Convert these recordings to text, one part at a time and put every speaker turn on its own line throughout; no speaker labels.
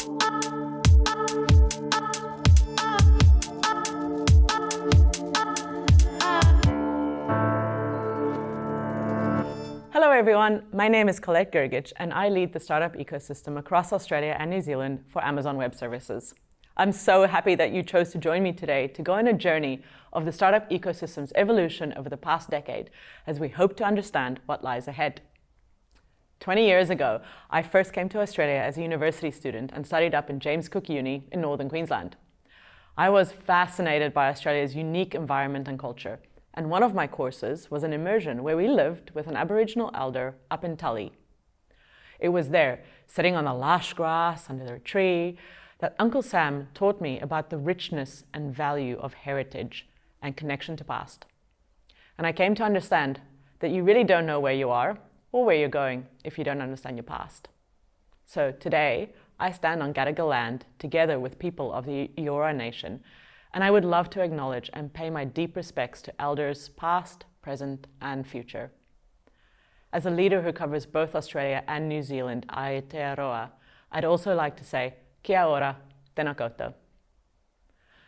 Hello everyone, my name is Colette Gergich and I lead the startup ecosystem across Australia and New Zealand for Amazon Web Services. I'm so happy that you chose to join me today to go on a journey of the startup ecosystem's evolution over the past decade as we hope to understand what lies ahead. 20 years ago, I first came to Australia as a university student and studied up in James Cook Uni in northern Queensland. I was fascinated by Australia's unique environment and culture, and one of my courses was an immersion where we lived with an Aboriginal elder up in Tully. It was there, sitting on the lush grass under a tree, that Uncle Sam taught me about the richness and value of heritage and connection to past. And I came to understand that you really don't know where you are or where you're going if you don't understand your past. So today, I stand on Gadigal land together with people of the Eora Nation, and I would love to acknowledge and pay my deep respects to elders past, present, and future. As a leader who covers both Australia and New Zealand, Aotearoa, I'd also like to say, kia ora, tēnā koutou.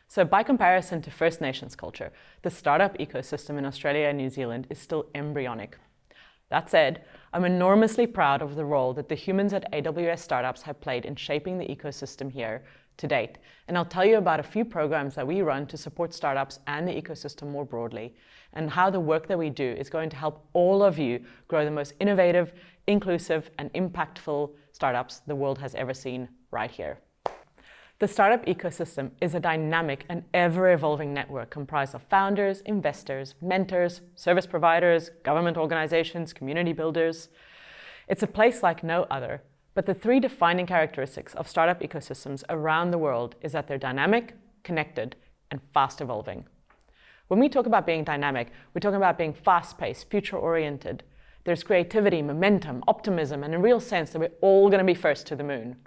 So by comparison to First Nations culture, the startup ecosystem in Australia and New Zealand is still embryonic. That said, I'm enormously proud of the role that the humans at AWS Startups have played in shaping the ecosystem here to date. And I'll tell you about a few programs that we run to support startups and the ecosystem more broadly, and how the work that we do is going to help all of you grow the most innovative, inclusive, and impactful startups the world has ever seen right here. The startup ecosystem is a dynamic and ever-evolving network comprised of founders, investors, mentors, service providers, government organizations, community builders. It's a place like no other, but the three defining characteristics of startup ecosystems around the world is that they're dynamic, connected, and fast evolving. When we talk about being dynamic, we're talking about being fast-paced, future-oriented. There's creativity, momentum, optimism, and a real sense that we're all going to be first to the moon.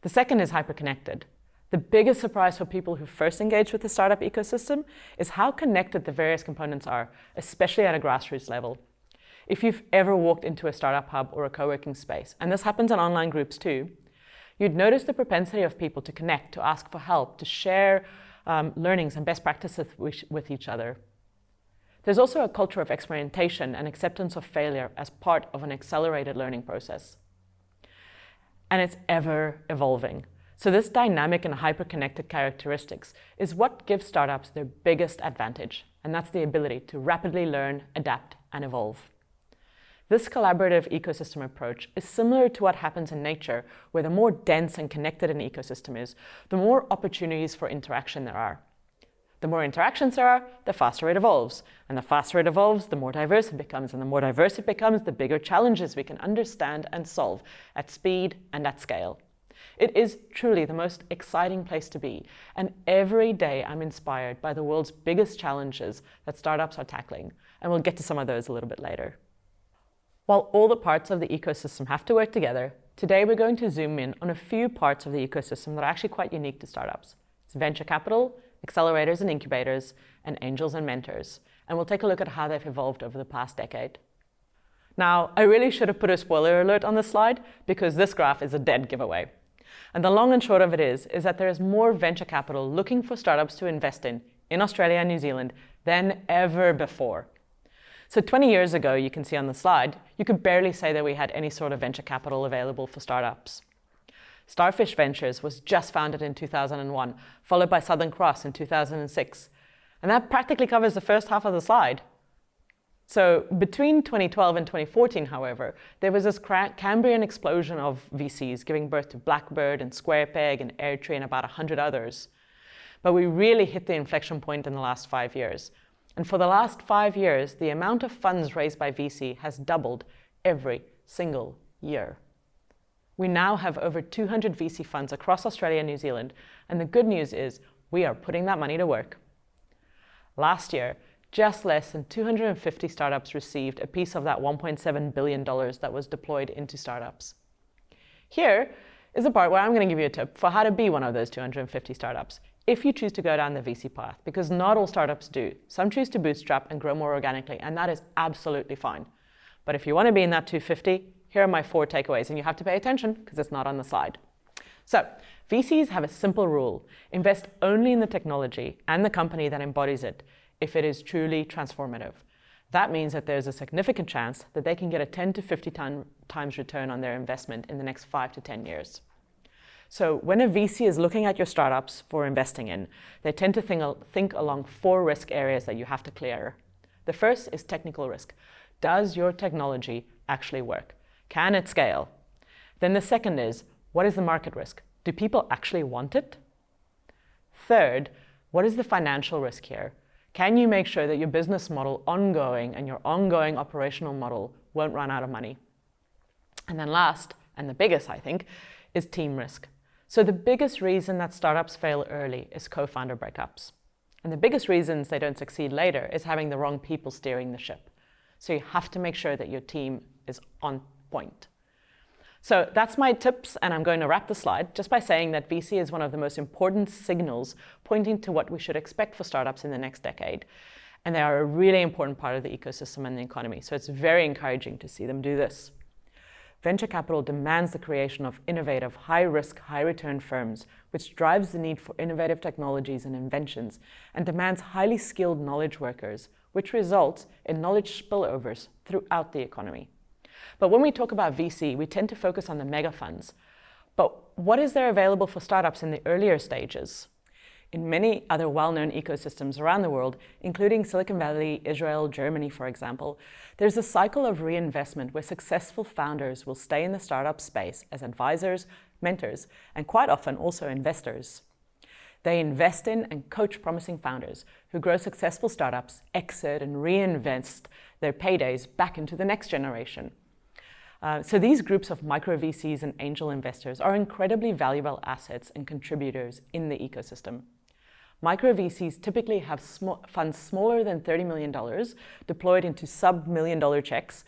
The second is hyper-connected. The biggest surprise for people who first engage with the startup ecosystem is how connected the various components are, especially at a grassroots level. If you've ever walked into a startup hub or a co-working space, and this happens in online groups too, you'd notice the propensity of people to connect, to ask for help, to share learnings and best practices with each other. There's also a culture of experimentation and acceptance of failure as part of an accelerated learning process. And it's ever evolving. So this dynamic and hyper-connected characteristics is what gives startups their biggest advantage, and that's the ability to rapidly learn, adapt, and evolve. This collaborative ecosystem approach is similar to what happens in nature, where the more dense and connected an ecosystem is, the more opportunities for interaction there are. The more interactions there are, the faster it evolves. And the faster it evolves, the more diverse it becomes. And the more diverse it becomes, the bigger challenges we can understand and solve at speed and at scale. It is truly the most exciting place to be. And every day I'm inspired by the world's biggest challenges that startups are tackling. And we'll get to some of those a little bit later. While all the parts of the ecosystem have to work together, today we're going to zoom in on a few parts of the ecosystem that are actually quite unique to startups. It's venture capital, accelerators and incubators, and angels and mentors. And we'll take a look at how they've evolved over the past decade. Now, I really should have put a spoiler alert on this slide because this graph is a dead giveaway. And the long and short of it is that there is more venture capital looking for startups to invest in Australia and New Zealand than ever before. So 20 years ago, you can see on the slide, you could barely say that we had any sort of venture capital available for startups. Starfish Ventures was just founded in 2001, followed by Southern Cross in 2006. And that practically covers the first half of the slide. So between 2012 and 2014, however, there was this Cambrian explosion of VCs giving birth to Blackbird and SquarePeg and Airtree and about 100 others. But we really hit the inflection point in the last 5 years. And for the last 5 years, the amount of funds raised by VC has doubled every single year. We now have over 200 VC funds across Australia and New Zealand, and the good news is we are putting that money to work. Last year, just less than 250 startups received a piece of that $1.7 billion that was deployed into startups. Here is the part where I'm going to give you a tip for how to be one of those 250 startups, if you choose to go down the VC path, because not all startups do. Some choose to bootstrap and grow more organically, and that is absolutely fine. But if you want to be in that 250, here are my 4 takeaways, and you have to pay attention because it's not on the slide. So VCs have a simple rule: invest only in the technology and the company that embodies it if it is truly transformative. That means that there's a significant chance that they can get a 10 to 50 times return on their investment in the next 5 to 10 years. So when a VC is looking at your startups for investing in, they tend to think along 4 risk areas that you have to clear. The first is technical risk. Does your technology actually work? Can it scale? Then the second is, what is the market risk? Do people actually want it? Third, what is the financial risk here? Can you make sure that your business model ongoing and your ongoing operational model won't run out of money? And then last, and the biggest, I think, is team risk. So the biggest reason that startups fail early is co-founder breakups. And the biggest reasons they don't succeed later is having the wrong people steering the ship. So you have to make sure that your team is on point. So that's my tips, and I'm going to wrap the slide just by saying that VC is one of the most important signals pointing to what we should expect for startups in the next decade. And they are a really important part of the ecosystem and the economy, so it's very encouraging to see them do this. Venture capital demands the creation of innovative, high-risk, high-return firms, which drives the need for innovative technologies and inventions, and demands highly skilled knowledge workers, which results in knowledge spillovers throughout the economy. But when we talk about VC, we tend to focus on the mega funds. But what is there available for startups in the earlier stages? In many other well-known ecosystems around the world, including Silicon Valley, Israel, Germany, for example, there's a cycle of reinvestment where successful founders will stay in the startup space as advisors, mentors, and quite often also investors. They invest in and coach promising founders who grow successful startups, exit, and reinvest their paydays back into the next generation. So these groups of micro VCs and angel investors are incredibly valuable assets and contributors in the ecosystem. Micro VCs typically have funds smaller than $30 million deployed into sub-$1 million checks,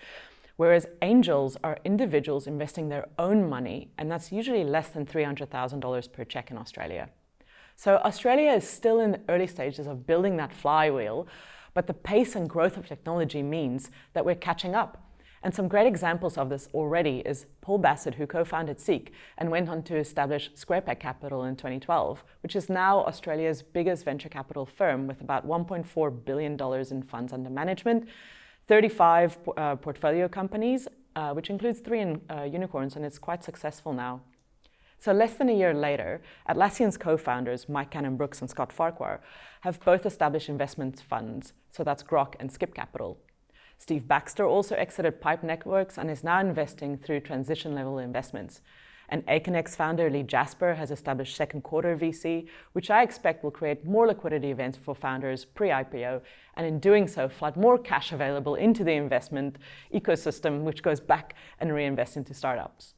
whereas angels are individuals investing their own money, and that's usually less than $300,000 per check in Australia. So Australia is still in the early stages of building that flywheel, but the pace and growth of technology means that we're catching up. And some great examples of this already is Paul Bassett, who co-founded Seek and went on to establish SquarePeg Capital in 2012, which is now Australia's biggest venture capital firm with about $1.4 billion in funds under management, 35 portfolio companies, which includes 3 unicorns, and it's quite successful now. So less than a year later, Atlassian's co-founders, Mike Cannon-Brookes and Scott Farquhar, have both established investment funds, so that's Grok and Skip Capital. Steve Baxter also exited Pipe Networks and is now investing through transition-level investments. And Aconex founder Lee Jasper has established Second Quarter VC, which I expect will create more liquidity events for founders pre-IPO, and in doing so, flood more cash available into the investment ecosystem, which goes back and reinvests into startups.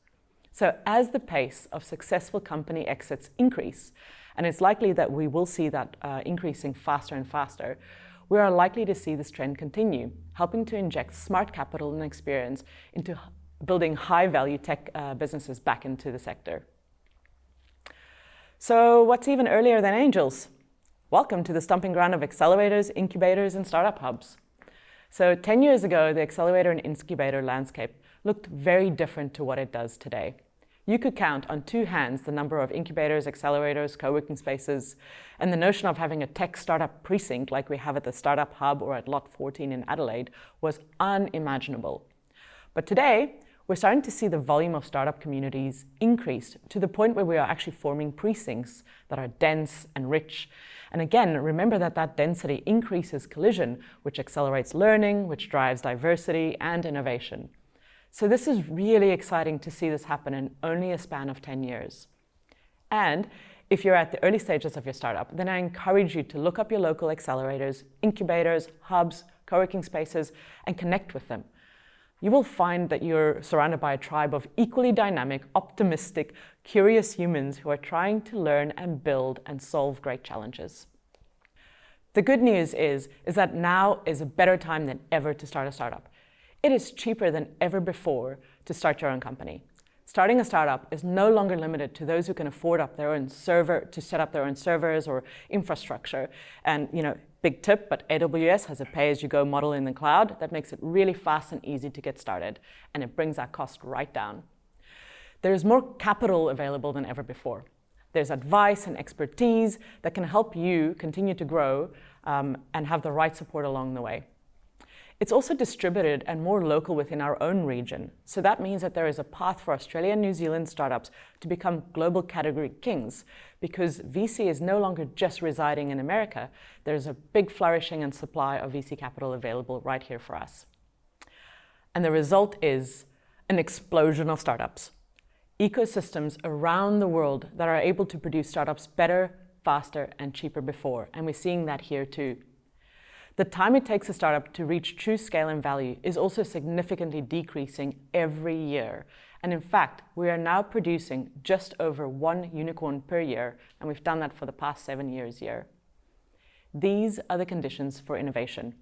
So as the pace of successful company exits increase, and it's likely that we will see that increasing faster and faster, we are likely to see this trend continue, helping to inject smart capital and experience into building high-value tech businesses back into the sector. So what's even earlier than angels? Welcome to the stomping ground of accelerators, incubators, and startup hubs. So 10 years ago, the accelerator and incubator landscape looked very different to what it does today. You could count on 2 hands the number of incubators, accelerators, co-working spaces, and the notion of having a tech startup precinct like we have at the Startup Hub or at Lot 14 in Adelaide was unimaginable. But today, we're starting to see the volume of startup communities increase to the point where we are actually forming precincts that are dense and rich. And again, remember that that density increases collision, which accelerates learning, which drives diversity and innovation. So this is really exciting to see this happen in only a span of 10 years. And if you're at the early stages of your startup, then I encourage you to look up your local accelerators, incubators, hubs, co-working spaces, and connect with them. You will find that you're surrounded by a tribe of equally dynamic, optimistic, curious humans who are trying to learn and build and solve great challenges. The good news is that now is a better time than ever to start a startup. It is cheaper than ever before to start your own company. Starting a startup is no longer limited to those who can afford to set up their own servers or infrastructure. And big tip, but AWS has a pay-as-you-go model in the cloud that makes it really fast and easy to get started, and it brings that cost right down. There's more capital available than ever before. There's advice and expertise that can help you continue to grow and have the right support along the way. It's also distributed and more local within our own region. So that means that there is a path for Australia and New Zealand startups to become global category kings, because VC is no longer just residing in America. There's a big flourishing and supply of VC capital available right here for us. And the result is an explosion of startups. Ecosystems around the world that are able to produce startups better, faster, and cheaper before. And we're seeing that here too. The time it takes a startup to reach true scale and value is also significantly decreasing every year. And in fact, we are now producing just over 1 unicorn per year, and we've done that for the past 7 years here. These are the conditions for innovation.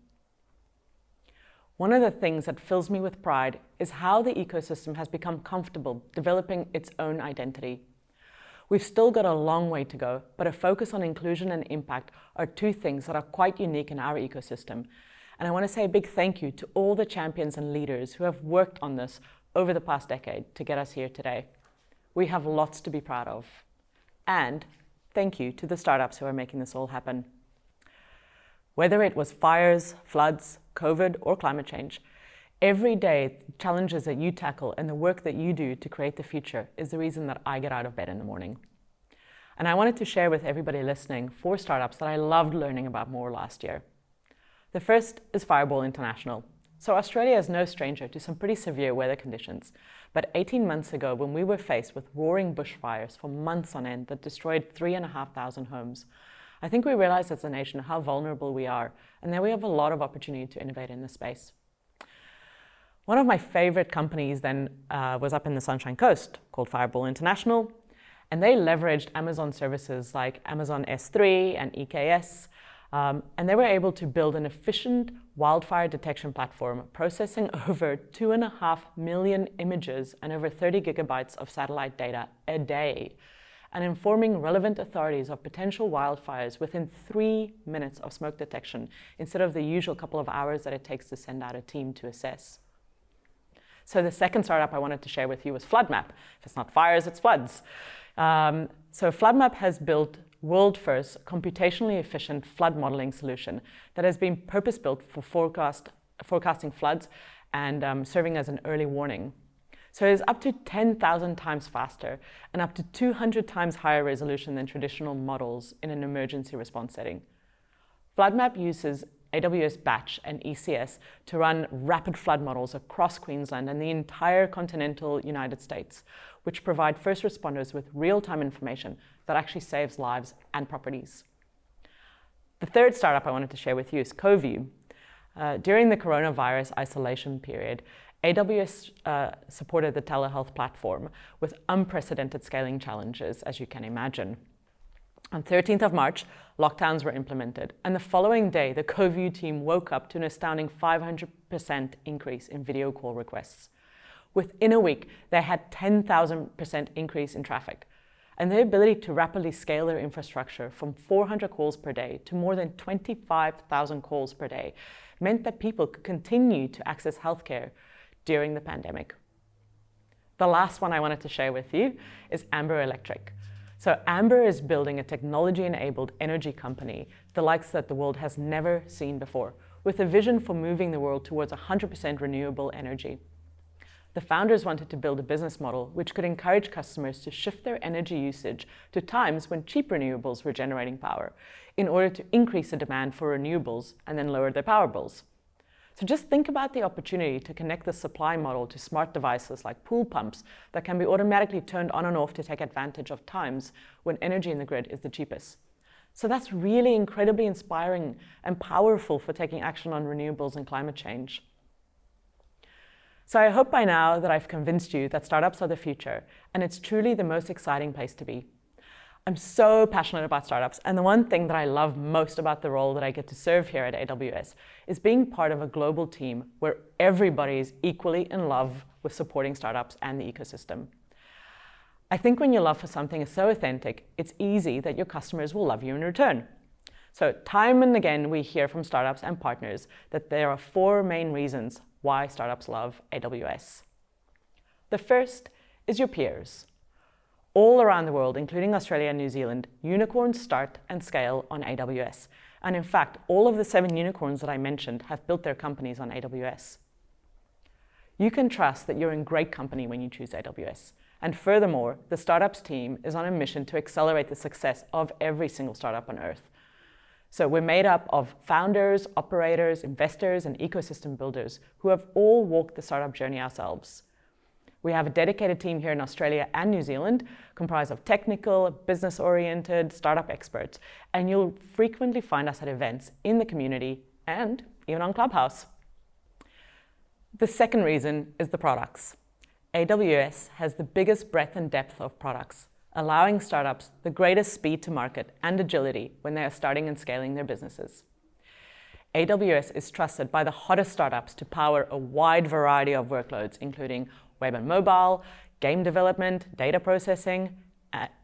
One of the things that fills me with pride is how the ecosystem has become comfortable developing its own identity. We've still got a long way to go, but a focus on inclusion and impact are two things that are quite unique in our ecosystem. And I want to say a big thank you to all the champions and leaders who have worked on this over the past decade to get us here today. We have lots to be proud of. And thank you to the startups who are making this all happen. Whether it was fires, floods, COVID, or climate change, every day, the challenges that you tackle and the work that you do to create the future is the reason that I get out of bed in the morning. And I wanted to share with everybody listening 4 startups that I loved learning about more last year. The first is Fireball International. So Australia is no stranger to some pretty severe weather conditions. But 18 months ago, when we were faced with roaring bushfires for months on end that destroyed 3,500 homes, I think we realized as a nation how vulnerable we are, and that we have a lot of opportunity to innovate in this space. One of my favorite companies then was up in the Sunshine Coast called Fireball International, and they leveraged Amazon services like Amazon S3 and EKS, and they were able to build an efficient wildfire detection platform processing over 2.5 million images and over 30 gigabytes of satellite data a day, and informing relevant authorities of potential wildfires within 3 minutes of smoke detection instead of the usual couple of hours that it takes to send out a team to assess. So the second startup I wanted to share with you was FloodMap. If it's not fires, it's floods. So FloodMap has built world-first computationally efficient flood modeling solution that has been purpose-built for forecasting floods and serving as an early warning. So it is up to 10,000 times faster and up to 200 times higher resolution than traditional models in an emergency response setting. FloodMap uses AWS Batch and ECS to run rapid flood models across Queensland and the entire continental United States, which provide first responders with real-time information that actually saves lives and properties. The third startup I wanted to share with you is CoView. During the coronavirus isolation period, AWS supported the telehealth platform with unprecedented scaling challenges, as you can imagine. On 13th of March, lockdowns were implemented, and the following day, the CoView team woke up to an astounding 500% increase in video call requests. Within a week, they had 10,000% increase in traffic, and their ability to rapidly scale their infrastructure from 400 calls per day to more than 25,000 calls per day meant that people could continue to access healthcare during the pandemic. The last one I wanted to share with you is Amber Electric. So Amber is building a technology-enabled energy company, the likes that the world has never seen before, with a vision for moving the world towards 100% renewable energy. The founders wanted to build a business model which could encourage customers to shift their energy usage to times when cheap renewables were generating power, in order to increase the demand for renewables and then lower their power bills. So just think about the opportunity to connect the supply model to smart devices like pool pumps that can be automatically turned on and off to take advantage of times when energy in the grid is the cheapest. So that's really incredibly inspiring and powerful for taking action on renewables and climate change. So I hope by now that I've convinced you that startups are the future, and it's truly the most exciting place to be. I'm so passionate about startups, and the one thing that I love most about the role that I get to serve here at AWS is being part of a global team where everybody is equally in love with supporting startups and the ecosystem. I think when your love for something is so authentic, it's easy that your customers will love you in return. So time and again, we hear from startups and partners that there are 4 main reasons why startups love AWS. The first is your peers. All around the world, including Australia and New Zealand, unicorns start and scale on AWS. And in fact, all of the 7 unicorns that I mentioned have built their companies on AWS. You can trust that you're in great company when you choose AWS. And furthermore, the startups team is on a mission to accelerate the success of every single startup on Earth. So we're made up of founders, operators, investors, and ecosystem builders who have all walked the startup journey ourselves. We have a dedicated team here in Australia and New Zealand comprised of technical, business-oriented startup experts, and you'll frequently find us at events in the community and even on Clubhouse. The second reason is the products. AWS has the biggest breadth and depth of products, allowing startups the greatest speed to market and agility when they are starting and scaling their businesses. AWS is trusted by the hottest startups to power a wide variety of workloads, including web and mobile, game development, data processing,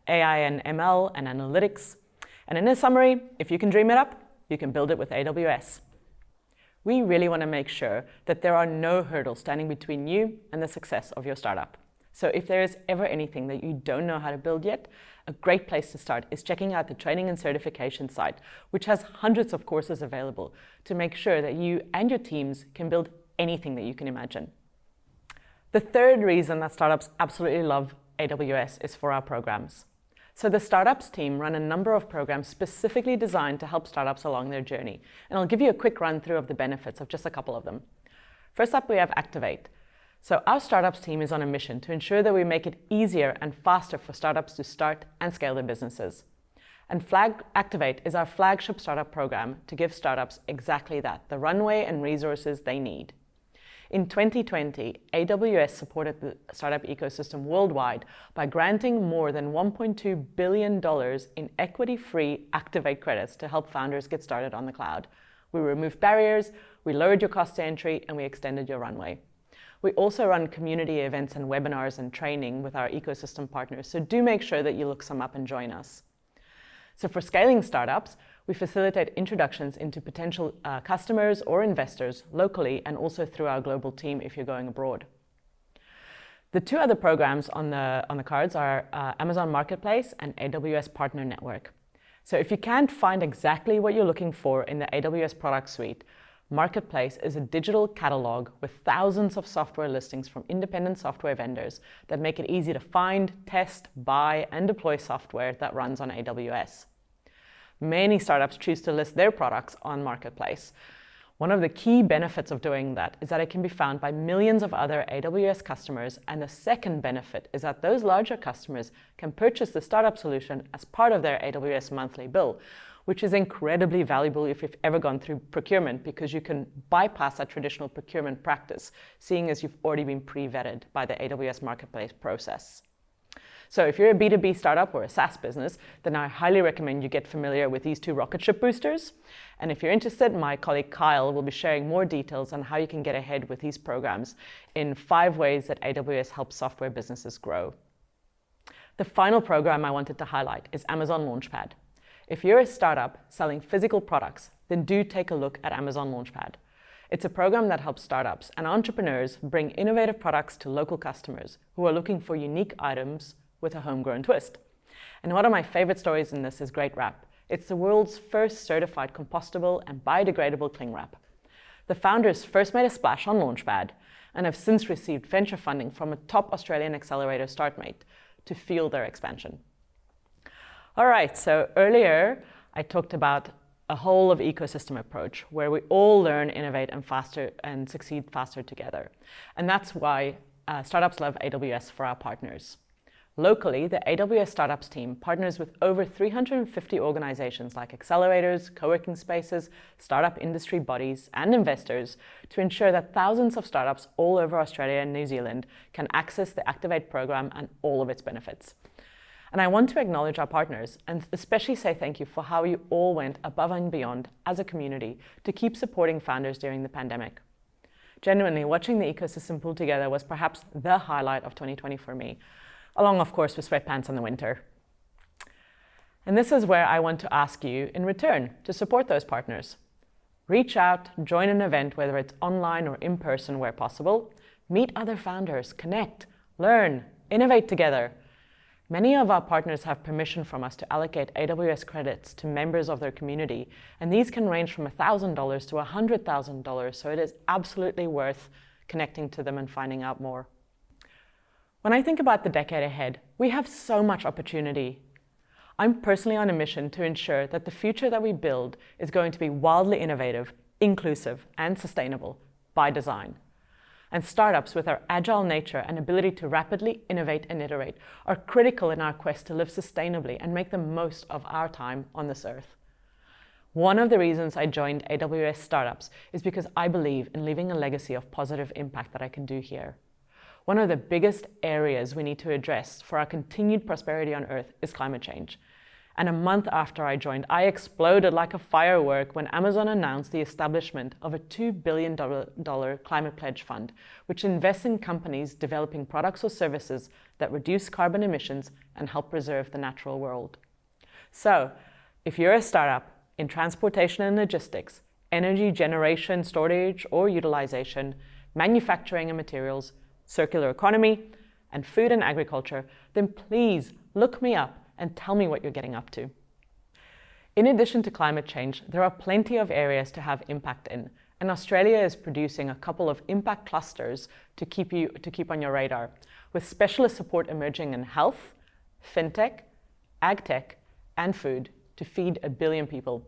AI and ML, and analytics. And in a summary, if you can dream it up, you can build it with AWS. We really want to make sure that there are no hurdles standing between you and the success of your startup. So if there is ever anything that you don't know how to build yet, a great place to start is checking out the training and certification site, which has hundreds of courses available to make sure that you and your teams can build anything that you can imagine. The third reason that startups absolutely love AWS is for our programs. So the startups team run a number of programs specifically designed to help startups along their journey. And I'll give you a quick run through of the benefits of just a couple of them. First up, we have Activate. So our startups team is on a mission to ensure that we make it easier and faster for startups to start and scale their businesses. And Activate is our flagship startup program to give startups exactly that, the runway and resources they need. In 2020, AWS supported the startup ecosystem worldwide by granting more than $1.2 billion in equity-free Activate credits to help founders get started on the cloud. We removed barriers, we lowered your cost to entry, and we extended your runway. We also run community events and webinars and training with our ecosystem partners, so do make sure that you look some up and join us. So for scaling startups, we facilitate introductions into potential customers or investors locally and also through our global team if you're going abroad. The 2 other programs on the cards are Amazon Marketplace and AWS Partner Network. So if you can't find exactly what you're looking for in the AWS product suite, Marketplace is a digital catalog with thousands of software listings from independent software vendors that make it easy to find, test, buy, and deploy software that runs on AWS. Many startups choose to list their products on Marketplace. One of the key benefits of doing that is that it can be found by millions of other AWS customers, and the second benefit is that those larger customers can purchase the startup solution as part of their AWS monthly bill, which is incredibly valuable if you've ever gone through procurement, because you can bypass that traditional procurement practice, seeing as you've already been pre-vetted by the AWS Marketplace process. So if you're a B2B startup or a SaaS business, then I highly recommend you get familiar with these 2 rocket ship boosters. And if you're interested, my colleague Kyle will be sharing more details on how you can get ahead with these programs in 5 ways that AWS helps software businesses grow. The final program I wanted to highlight is Amazon Launchpad. If you're a startup selling physical products, then do take a look at Amazon Launchpad. It's a program that helps startups and entrepreneurs bring innovative products to local customers who are looking for unique items with a homegrown twist. And one of my favorite stories in this is Great Wrap. It's the world's first certified compostable and biodegradable cling wrap. The founders first made a splash on Launchpad and have since received venture funding from a top Australian accelerator, StartMate, to fuel their expansion. All right, so earlier I talked about a whole of ecosystem approach where we all learn, innovate, and succeed faster together. And that's why startups love AWS for our partners. Locally, the AWS Startups team partners with over 350 organizations like accelerators, co-working spaces, startup industry bodies, and investors to ensure that thousands of startups all over Australia and New Zealand can access the Activate program and all of its benefits. And I want to acknowledge our partners and especially say thank you for how you all went above and beyond as a community to keep supporting founders during the pandemic. Genuinely, watching the ecosystem pull together was perhaps the highlight of 2020 for me, along, of course, with sweatpants in the winter. And this is where I want to ask you in return to support those partners. Reach out, join an event, whether it's online or in person where possible, meet other founders, connect, learn, innovate together. Many of our partners have permission from us to allocate AWS credits to members of their community, and these can range from $1,000 to $100,000, so it is absolutely worth connecting to them and finding out more. When I think about the decade ahead, we have so much opportunity. I'm personally on a mission to ensure that the future that we build is going to be wildly innovative, inclusive, and sustainable by design. And startups, with our agile nature and ability to rapidly innovate and iterate, are critical in our quest to live sustainably and make the most of our time on this earth. One of the reasons I joined AWS Startups is because I believe in leaving a legacy of positive impact that I can do here. One of the biggest areas we need to address for our continued prosperity on Earth is climate change. And a month after I joined, I exploded like a firework when Amazon announced the establishment of a $2 billion climate pledge fund, which invests in companies developing products or services that reduce carbon emissions and help preserve the natural world. So, if you're a startup in transportation and logistics, energy generation, storage or utilization, manufacturing and materials, circular economy, and food and agriculture, then please look me up and tell me what you're getting up to. In addition to climate change, there are plenty of areas to have impact in, and Australia is producing a couple of impact clusters to keep on your radar, with specialist support emerging in health, fintech, agtech, and food to feed 1 billion people.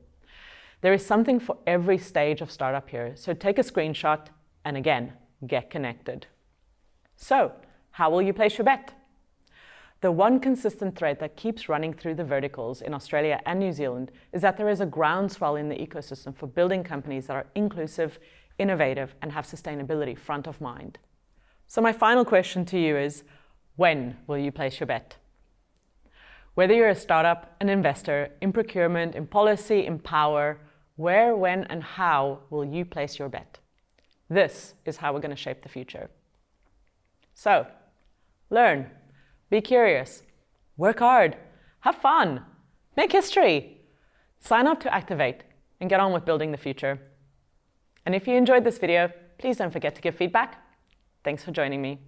There is something for every stage of startup here, so take a screenshot and again, get connected. So, how will you place your bet? The one consistent thread that keeps running through the verticals in Australia and New Zealand is that there is a groundswell in the ecosystem for building companies that are inclusive, innovative, and have sustainability front of mind. So my final question to you is, when will you place your bet? Whether you're a startup, an investor, in procurement, in policy, in power, where, when, and how will you place your bet? This is how we're going to shape the future. So, learn, be curious, work hard, have fun, make history, sign up to Activate, and get on with building the future. And if you enjoyed this video, please don't forget to give feedback. Thanks for joining me.